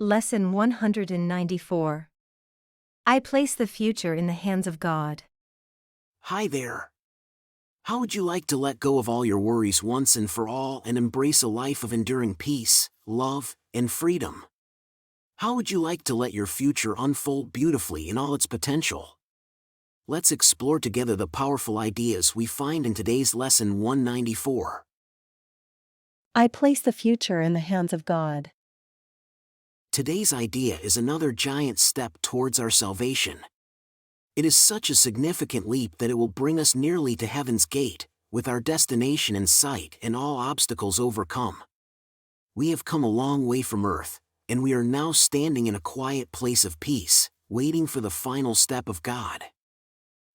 Lesson 194. I place the future in the hands of God. Hi there. How would you like to let go of all your worries once and for all and embrace a life of enduring peace, love, and freedom? How would you like to let your future unfold beautifully in all its potential? Let's explore together the powerful ideas we find in today's Lesson 194. I place the future in the hands of God. Today's idea is another giant step towards our salvation. It is such a significant leap that it will bring us nearly to heaven's gate, with our destination in sight and all obstacles overcome. We have come a long way from earth, and we are now standing in a quiet place of peace, waiting for the final step of God.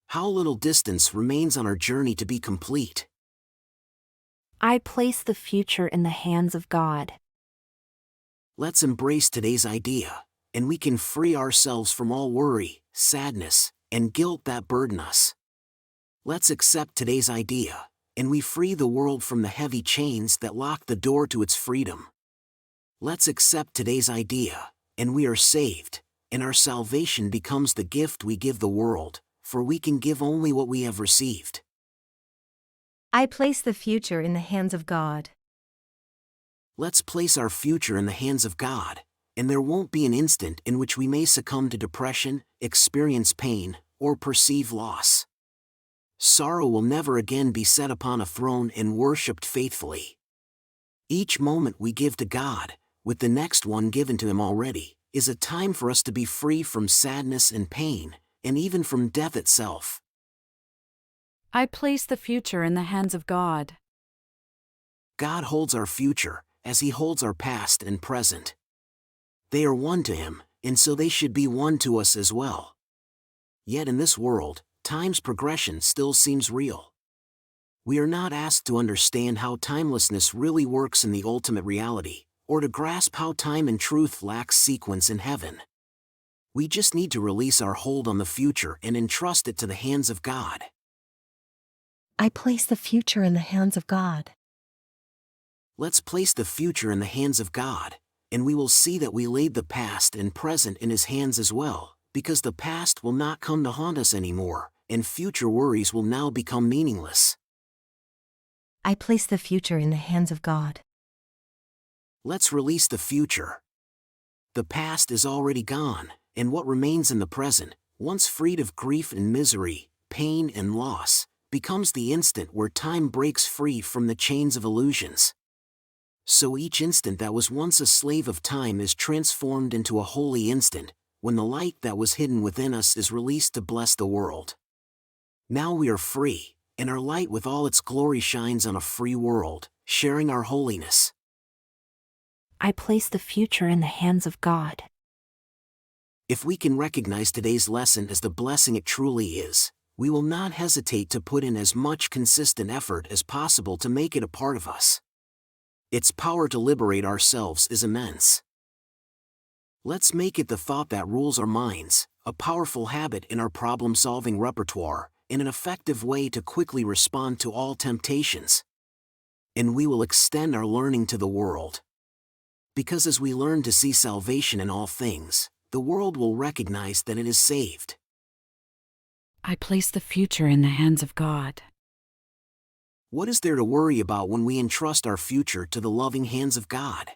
How little distance remains on our journey to be complete. I place the future in the hands of God. Let's embrace today's idea, and we can free ourselves from all worry, sadness, and guilt that burden us. Let's accept today's idea, and we free the world from the heavy chains that lock the door to its freedom. Let's accept today's idea, and we are saved, and our salvation becomes the gift we give the world, for we can give only what we have received. I place the future in the hands of God. Let's place our future in the hands of God, and there won't be an instant in which we may succumb to depression, experience pain, or perceive loss. Sorrow will never again be set upon a throne and worshipped faithfully. Each moment we give to God, with the next one given to Him already, is a time for us to be free from sadness and pain, and even from death itself. I place the future in the hands of God. God holds our future, as He holds our past and present. They are one to Him, and so they should be one to us as well. Yet in this world, time's progression still seems real. We are not asked to understand how timelessness really works in the ultimate reality, or to grasp how time and truth lacks sequence in heaven. We just need to release our hold on the future and entrust it to the hands of God. I place the future in the hands of God. Let's place the future in the hands of God, and we will see that we laid the past and present in His hands as well, because the past will not come to haunt us anymore, and future worries will now become meaningless. I place the future in the hands of God. Let's release the future. The past is already gone, and what remains in the present, once freed of grief and misery, pain and loss, becomes the instant where time breaks free from the chains of illusions. So each instant that was once a slave of time is transformed into a holy instant, when the light that was hidden within us is released to bless the world. Now we are free, and our light with all its glory shines on a free world, sharing our holiness. I place the future in the hands of God. If we can recognize today's lesson as the blessing it truly is, we will not hesitate to put in as much consistent effort as possible to make it a part of us. Its power to liberate ourselves is immense. Let's make it the thought that rules our minds, a powerful habit in our problem-solving repertoire, and an effective way to quickly respond to all temptations. And we will extend our learning to the world. Because as we learn to see salvation in all things, the world will recognize that it is saved. I place the future in the hands of God. What is there to worry about when we entrust our future to the loving hands of God?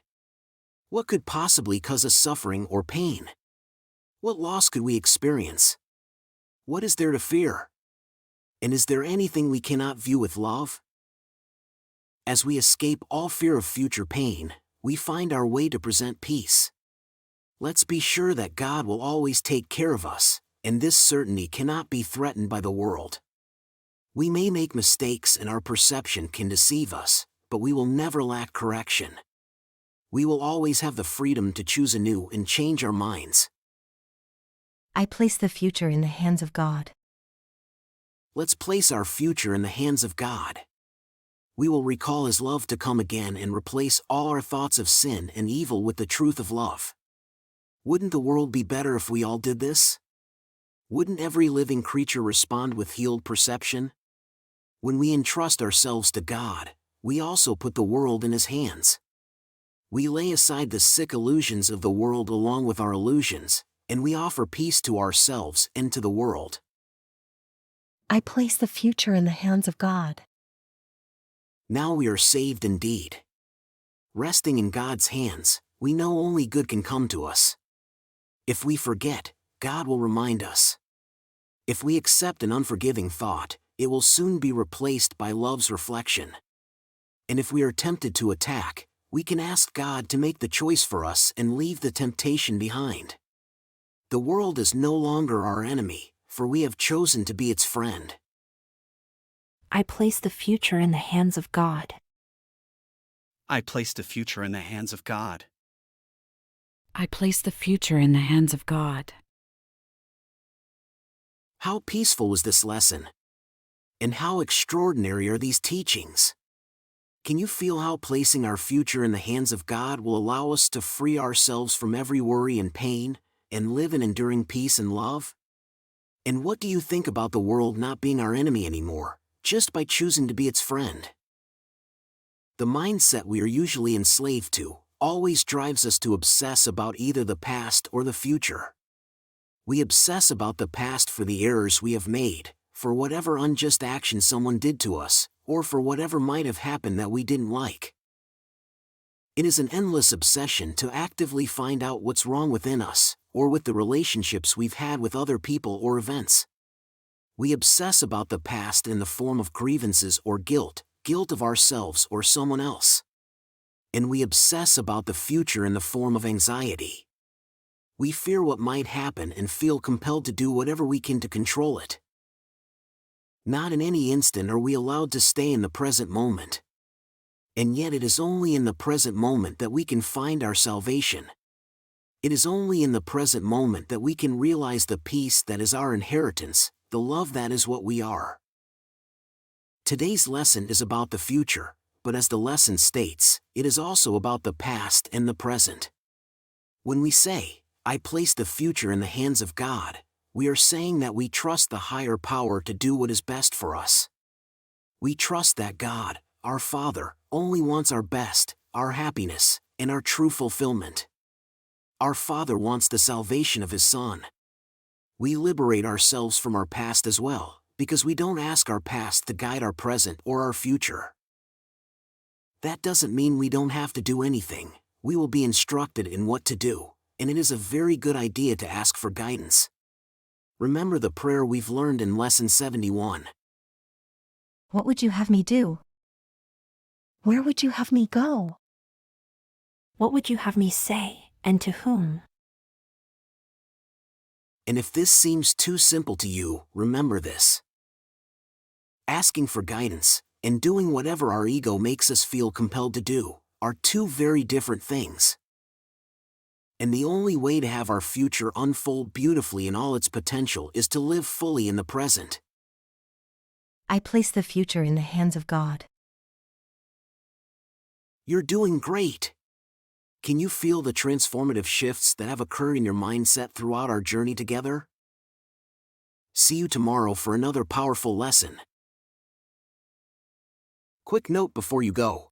What could possibly cause us suffering or pain? What loss could we experience? What is there to fear? And is there anything we cannot view with love? As we escape all fear of future pain, we find our way to present peace. Let's be sure that God will always take care of us, and this certainty cannot be threatened by the world. We may make mistakes and our perception can deceive us, but we will never lack correction. We will always have the freedom to choose anew and change our minds. I place the future in the hands of God. Let's place our future in the hands of God. We will recall His love to come again and replace all our thoughts of sin and evil with the truth of love. Wouldn't the world be better if we all did this? Wouldn't every living creature respond with healed perception? When we entrust ourselves to God, we also put the world in His hands. We lay aside the sick illusions of the world along with our illusions, and we offer peace to ourselves and to the world. I place the future in the hands of God. Now we are saved indeed. Resting in God's hands, we know only good can come to us. If we forget, God will remind us. If we accept an unforgiving thought, it will soon be replaced by love's reflection. And if we are tempted to attack, we can ask God to make the choice for us and leave the temptation behind. The world is no longer our enemy, for we have chosen to be its friend. I place the future in the hands of God. I place the future in the hands of God. I place the future in the hands of God. How peaceful was this lesson? And how extraordinary are these teachings? Can you feel how placing our future in the hands of God will allow us to free ourselves from every worry and pain, and live in enduring peace and love? And what do you think about the world not being our enemy anymore, just by choosing to be its friend? The mindset we are usually enslaved to always drives us to obsess about either the past or the future. We obsess about the past for the errors we have made, for whatever unjust action someone did to us, or for whatever might have happened that we didn't like. It is an endless obsession to actively find out what's wrong within us, or with the relationships we've had with other people or events. We obsess about the past in the form of grievances or guilt of ourselves or someone else. And we obsess about the future in the form of anxiety. We fear what might happen and feel compelled to do whatever we can to control it. Not in any instant are we allowed to stay in the present moment. And yet it is only in the present moment that we can find our salvation. It is only in the present moment that we can realize the peace that is our inheritance, the love that is what we are. Today's lesson is about the future, but as the lesson states, it is also about the past and the present. When we say, I place the future in the hands of God, we are saying that we trust the higher power to do what is best for us. We trust that God, our Father, only wants our best, our happiness, and our true fulfillment. Our Father wants the salvation of His Son. We liberate ourselves from our past as well, because we don't ask our past to guide our present or our future. That doesn't mean we don't have to do anything. We will be instructed in what to do, and it is a very good idea to ask for guidance. Remember the prayer we've learned in Lesson 71. What would you have me do? Where would you have me go? What would you have me say, and to whom? And if this seems too simple to you, remember this. Asking for guidance, and doing whatever our ego makes us feel compelled to do, are two very different things. And the only way to have our future unfold beautifully in all its potential is to live fully in the present. I place the future in the hands of God. You're doing great. Can you feel the transformative shifts that have occurred in your mindset throughout our journey together? See you tomorrow for another powerful lesson. Quick note before you go.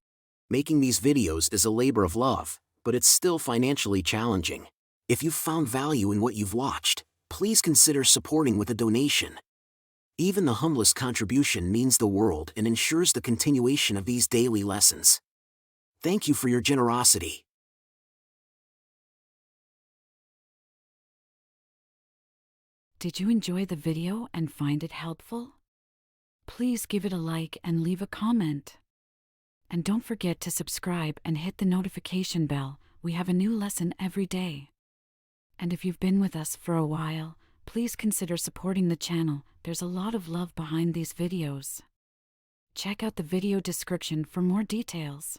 Making these videos is a labor of love, but it's still financially challenging. If you've found value in what you've watched, please consider supporting with a donation. Even the humblest contribution means the world and ensures the continuation of these daily lessons. Thank you for your generosity. Did you enjoy the video and find it helpful? Please give it a like and leave a comment. And don't forget to subscribe and hit the notification bell. We have a new lesson every day. And if you've been with us for a while, please consider supporting the channel. There's a lot of love behind these videos. Check out the video description for more details.